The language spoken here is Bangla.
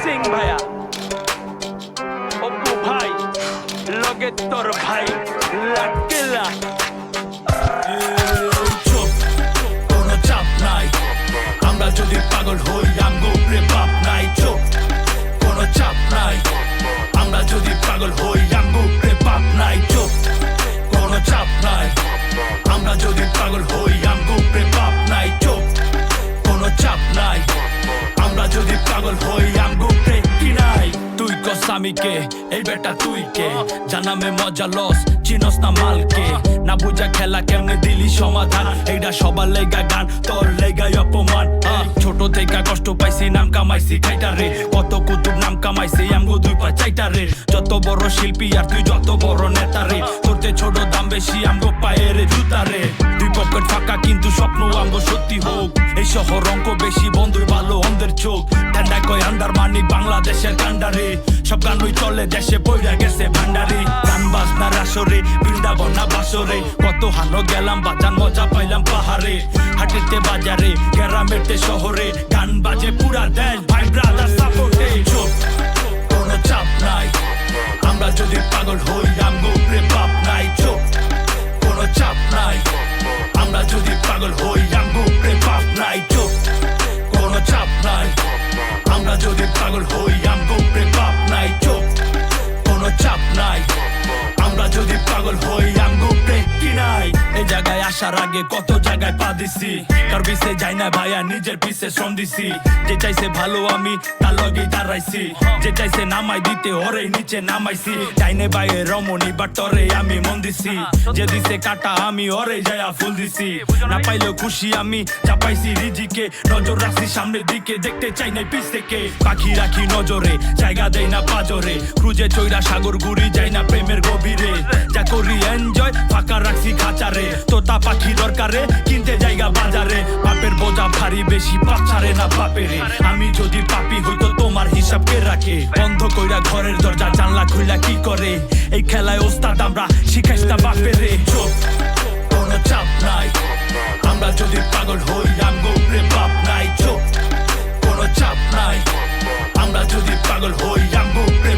সিং ভাইয়া অপু ভাই লগে তোর ভাই লাকেলা চুপ কোনো চাপ নাই আমরা যদি পাগল হই আমগো উপরে বাপ নাই চুপ কোনো চাপ নাই আমরা যদি পাগল হই আমগো উপরে বাপ নাই চুপ কোনো চাপ নাই আমরা যদি পাগল হই আমগো উপরে বাপ নাই চুপ কোনো চাপ নাই আমরা যদি পাগল হই আমগো উপরে কি নাই তুই কস আমি কে এই বেটা তুই কে জানামে মজা লস চিনস না মালকে না বুঝা খেলা কেমনে দিলি সমাধান এইটা সবার লেগা গান তোর লেগাই অপমান ছোট থেকে কষ্ট পাইছি নাম কামাইছি খাইটারে কত কুতুব নাম কামাইছি আমগো দুই পা চাইটারে যত বড় শিল্পী আর তুই যত বড় নেতারে তোরতে ছোট দাম বেশি আমগো পায়ের জুতারে দুই পকেট ফাঁকা কিন্তু স্বপ্ন আমগো সত্যি হোক এই শহর অঙ্ক বেশি বন্ধুই ভালো অন্ধের চোখ ঠান্ডা কয় আন্ডার মানি বাংলাদেশের কান্ডারে সব গানই চলে দেশে বইরা গেছে ভান্ডারে গান বাজনার আসরে বৃন্দাবন না বাসরে কত হানো গেলাম বাজান মজা পাইলাম পাহাড়ে হাটেতে বাজারে গ্রামেতে শহরে গান বাজে পুরা দেশ ভাই ব্রাদার সাপোর্টে চুপ কোনো চাপ নাই আমরা যদি পাগল হই আমগো উপরে বাপ নাই চুপ কোনো চাপ নাই আমরা যদি পাগল হই আমগো উপরে বাপ নাই চুপ কোনো চাপ নাই আমরা যদি পাগল হই আমগো উপরে বাপ নাই চুপ কোনো চাপ নাই আমরা যদি পাগল হই আমগো উপরে কি নাই এই জায়গায় আসার আগে কত জায়গায় পা দিছি কার পিছে যাই না ভাইয়া নিজের পিছে শ্রম দিছি যে চাইছে ভালো আমি তার লগে দাঁড়াইছি যে চাইছে নামাই দিতে ওরে নিচে নামাইছি চাইনে বাইরে রমণী বাট তরে আমি মন দিছি যে দিছে কাটা আমি ওরে যায়া ফুল দিছি না পাইলেও খুশি আমি চাপাইছি রিজিকে নজর রাখছি সামনের দিকে দেখতে চাই না পিছ থেকে পাখি রাখি নজরে জায়গা দেই না পাজরে ক্রুজে চৈরা সাগর ঘুরি যাই না প্রেমের গভীরে যা করি এনজয় ফাঁকা রাখছি খাঁচারে তোতা পাখি দরকারে কিনতে জায়গা বাজারে বাপের বোঝা ভারী বেশি বাচ্চারে না বাপেরে আমি যদি পাপি হইতো তোমার হিসাব কে রাখে বন্ধ কইরা ঘরের দরজা জানলা খুইলা কি করে এই খেলায় ওস্তাদ আমরা শিখাইস না বাপেরে চুপ কোনো চাপ নাই আমরা যদি পাগল হই আমগো উপরে বাপ নাই চুপ কোনো চাপ নাই আমরা যদি পাগল হই আমগো উপরে